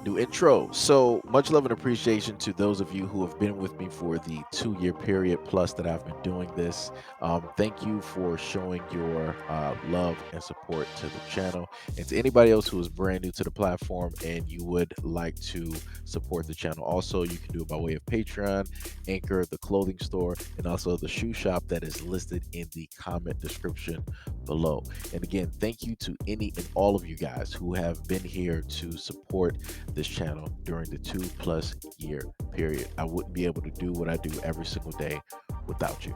New intro. So much love and appreciation to those of you who have been with me for the 2 year period plus that I've been doing this. Thank you for showing your love and support to the channel. And to anybody else who is brand new to the platform and you would like to support the channel, also, you can do it by way of Patreon, Anchor, the clothing store, and also the shoe shop that is listed in the comment description below. And again, thank you to any and all of you guys who have been here to support this channel during the 2+ year period. I wouldn't be able to do what I do every single day without you.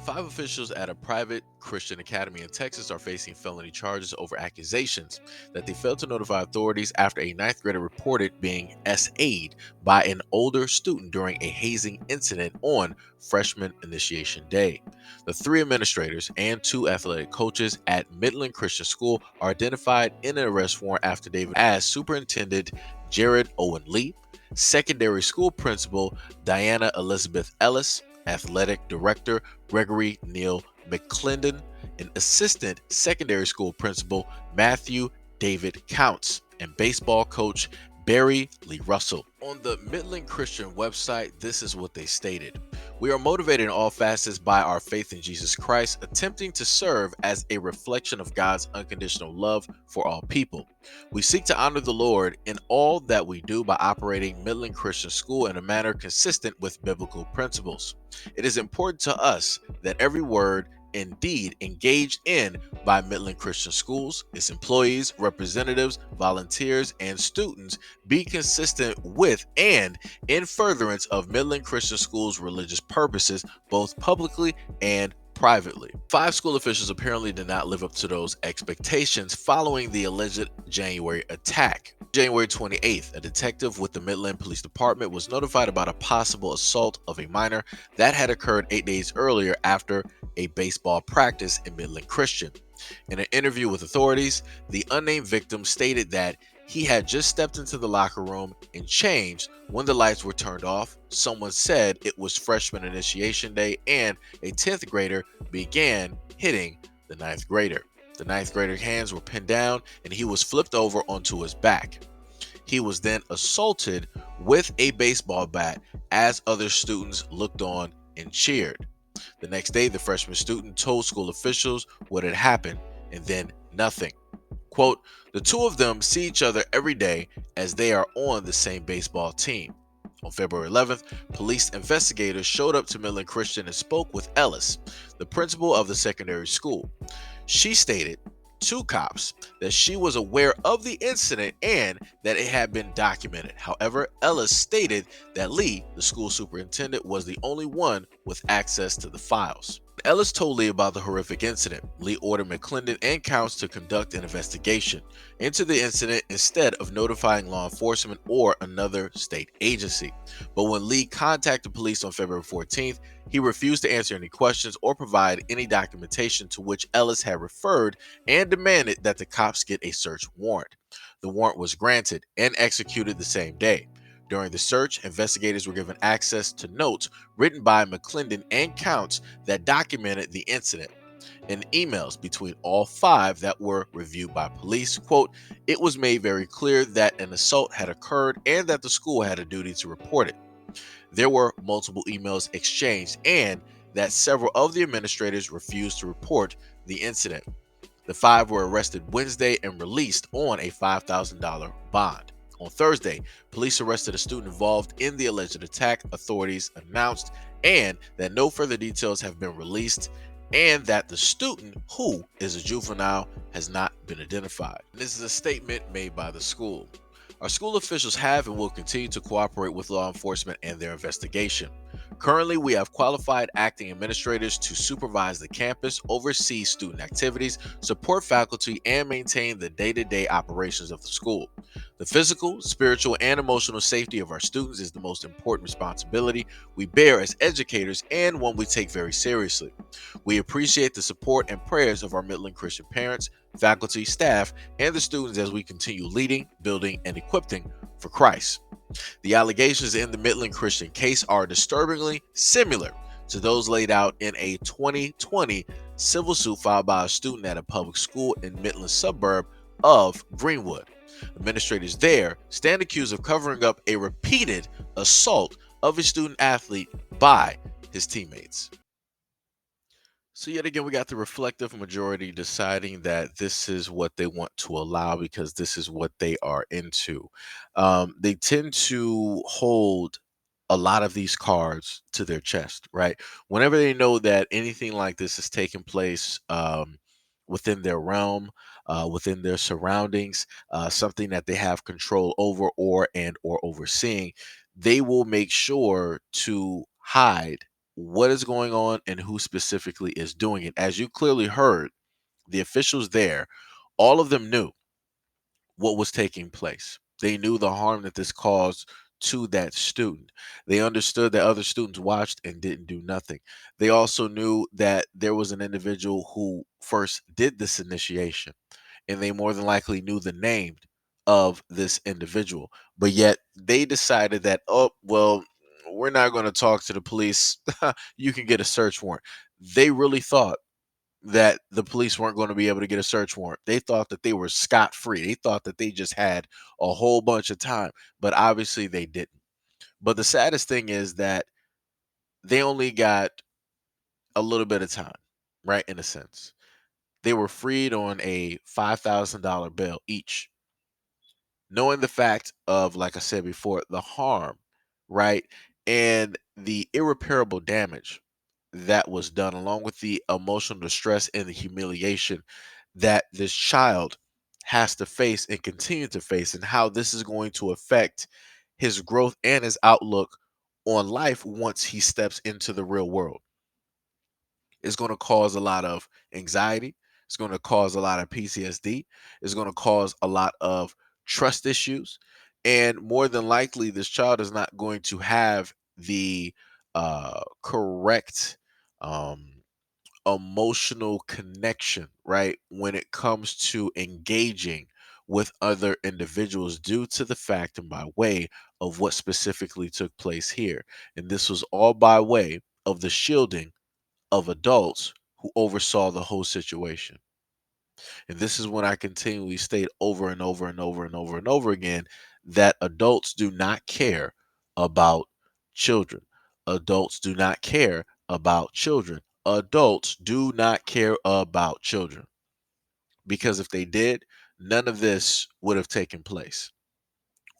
Five officials at a private Christian academy in Texas are facing felony charges over accusations that they failed to notify authorities after a ninth grader reported being SA'd by an older student during a hazing incident on freshman initiation day. The three administrators and two athletic coaches at Midland Christian School are identified in an arrest warrant affidavit as Superintendent Jared Owen Lee, secondary school principal Diana Elizabeth Ellis, athletic director Gregory Neal McClendon, and assistant secondary school principal Matthew David Counts, and baseball coach Barry Lee Russell. On the Midland Christian website, this is what they stated. We are motivated in all facets by our faith in Jesus Christ, attempting to serve as a reflection of God's unconditional love for all people. We seek to honor the Lord in all that we do by operating Midland Christian School in a manner consistent with biblical principles. It is important to us that every word and deed engaged in by Midland Christian Schools, its employees, representatives, volunteers, and students be consistent with and in furtherance of Midland Christian Schools' religious purposes, both publicly and privately. Five school officials apparently did not live up to those expectations following the alleged January attack. January 28th, a detective with the Midland Police Department was notified about a possible assault of a minor that had occurred 8 days earlier after a baseball practice in Midland Christian. In an interview with authorities, the unnamed victim stated that he had just stepped into the locker room and changed when the lights were turned off. Someone said it was freshman initiation day and a 10th grader began hitting the 9th grader. The 9th grader's hands were pinned down and he was flipped over onto his back. He was then assaulted with a baseball bat as other students looked on and cheered. The next day, the freshman student told school officials what had happened and then nothing. Quote, the two of them see each other every day as they are on the same baseball team. On February 11th, police investigators showed up to Midland Christian and spoke with Ellis, the principal of the secondary school. She stated to cops that she was aware of the incident and that it had been documented. However, Ellis stated that Lee, the school superintendent, was the only one with access to the files. Ellis told Lee about the horrific incident. Lee ordered McClendon and Counts to conduct an investigation into the incident instead of notifying law enforcement or another state agency. But when Lee contacted police on February 14th, he refused to answer any questions or provide any documentation, to which Ellis had referred and demanded that the cops get a search warrant. The warrant was granted and executed the same day. During the search, investigators were given access to notes written by McClendon and Counts that documented the incident and emails between all five that were reviewed by police. Quote, it was made very clear that an assault had occurred and that the school had a duty to report it. There were multiple emails exchanged and that several of the administrators refused to report the incident. The five were arrested Wednesday and released on a $5,000 bond. On Thursday, police arrested a student involved in the alleged attack, authorities announced, and that no further details have been released, and that the student, who is a juvenile, has not been identified. This is a statement made by the school. Our school officials have and will continue to cooperate with law enforcement and their investigation. Currently, we have qualified acting administrators to supervise the campus, oversee student activities, support faculty, and maintain the day-to-day operations of the school. The physical, spiritual, and emotional safety of our students is the most important responsibility we bear as educators and one we take very seriously. We appreciate the support and prayers of our Midland Christian parents, faculty, staff, and the students as we continue leading, building, and equipping for Christ. The allegations in the Midland Christian case are disturbingly similar to those laid out in a 2020 civil suit filed by a student at a public school in Midland suburb of Greenwood. Administrators there stand accused of covering up a repeated assault of a student athlete by his teammates. So yet again, we got the reflective majority deciding that this is what they want to allow because this is what they are into. They tend to hold a lot of these cards to their chest, right? Whenever they know that anything like this is taking place within their realm, within their surroundings, something that they have control over or overseeing, they will make sure to hide what is going on and who specifically is doing it. As you clearly heard, the officials there, all of them knew what was taking place. They knew the harm that this caused to that student. They understood that other students watched and didn't do nothing. They also knew that there was an individual who first did this initiation, and they more than likely knew the name of this individual. But yet they decided that, oh, well, we're not going to talk to the police. You can get a search warrant. They really thought that the police weren't going to be able to get a search warrant. They thought that they were scot free. They thought that they just had a whole bunch of time, but obviously they didn't. But the saddest thing is that they only got a little bit of time, right? In a sense, they were freed on a $5,000 bail each, knowing the fact of, like I said before, the harm, right? And the irreparable damage that was done, along with the emotional distress and the humiliation that this child has to face and continue to face, and how this is going to affect his growth and his outlook on life once he steps into the real world. It's going to cause a lot of anxiety. It's going to cause a lot of PTSD. It's going to cause a lot of trust issues. And more than likely, this child is not going to have the correct um, emotional connection, right? When it comes to engaging with other individuals due to the fact and by way of what specifically took place here. And this was all by way of the shielding of adults who oversaw the whole situation. And this is when I continually state over and over and over and over and over again that adults do not care about children. Adults do not care about children. Adults do not care about children. Because if they did, none of this would have taken place.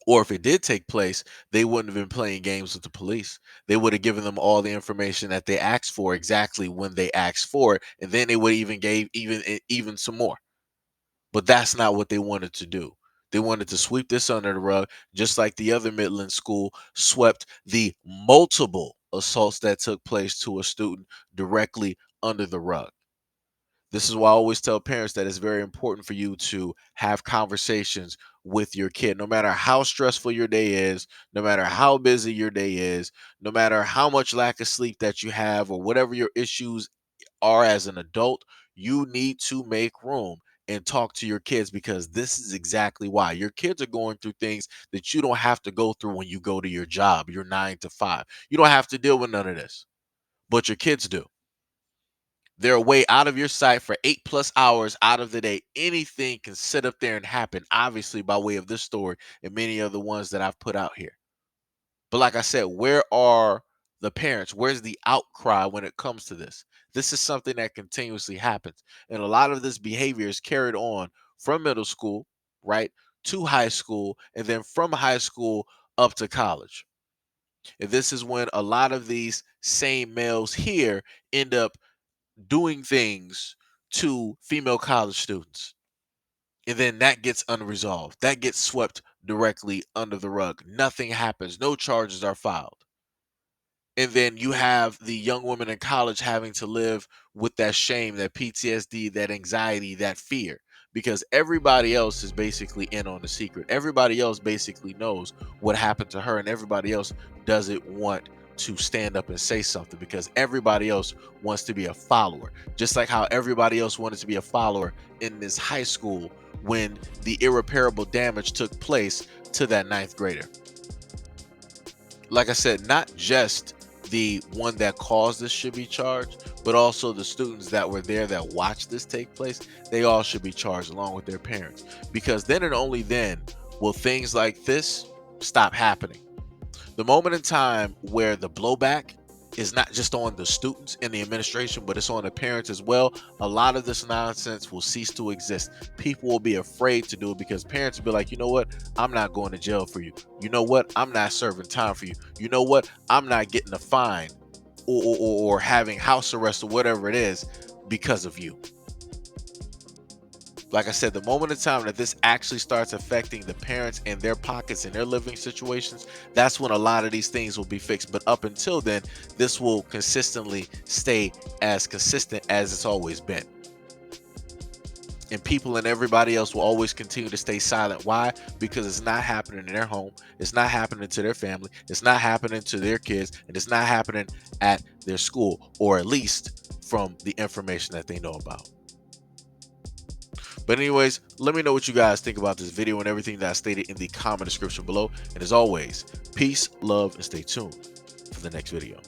Or if it did take place, they wouldn't have been playing games with the police. They would have given them all the information that they asked for exactly when they asked for it, and then they would even gave even some more. But that's not what they wanted to do. They wanted to sweep this under the rug, just like the other Midland school swept the multiple assaults that took place to a student directly under the rug. This is why I always tell parents that it's very important for you to have conversations with your kid, no matter how stressful your day is, no matter how busy your day is, no matter how much lack of sleep that you have, or whatever your issues are as an adult. You need to make room and talk to your kids, because this is exactly why your kids are going through things that you don't have to go through when you go to your job, your 9 to 5. You don't have to deal with none of this, but your kids do. They're away out of your sight for 8+ hours out of the day. Anything can sit up there and happen, obviously, by way of this story and many other ones that I've put out here. But like I said, where are the parents? Where's the outcry when it comes to this? This is something that continuously happens. And a lot of this behavior is carried on from middle school, right, to high school, and then from high school up to college. And this is when a lot of these same males here end up doing things to female college students. And then that gets unresolved. That gets swept directly under the rug. Nothing happens. No charges are filed. And then you have the young women in college having to live with that shame, that PTSD, that anxiety, that fear, because everybody else is basically in on the secret. Everybody else basically knows what happened to her, and everybody else doesn't want to stand up and say something because everybody else wants to be a follower. Just like how everybody else wanted to be a follower in this high school when the irreparable damage took place to that ninth grader. Like I said, not just the one that caused this should be charged, but also the students that were there that watched this take place, they all should be charged along with their parents. Because then and only then will things like this stop happening. The moment in time where the blowback is not just on the students and the administration, but it's on the parents as well, a lot of this nonsense will cease to exist. People will be afraid to do it because parents will be like, you know what? I'm not going to jail for you. You know what? I'm not serving time for you. You know what? I'm not getting a fine or having house arrest or whatever it is because of you. Like I said, the moment in time that this actually starts affecting the parents and their pockets and their living situations, that's when a lot of these things will be fixed. But up until then, this will consistently stay as consistent as it's always been. And people and everybody else will always continue to stay silent. Why? Because it's not happening in their home. It's not happening to their family. It's not happening to their kids. And it's not happening at their school, or at least from the information that they know about. But anyways, let me know what you guys think about this video and everything that I stated in the comment description below. And as always, peace, love, and stay tuned for the next video.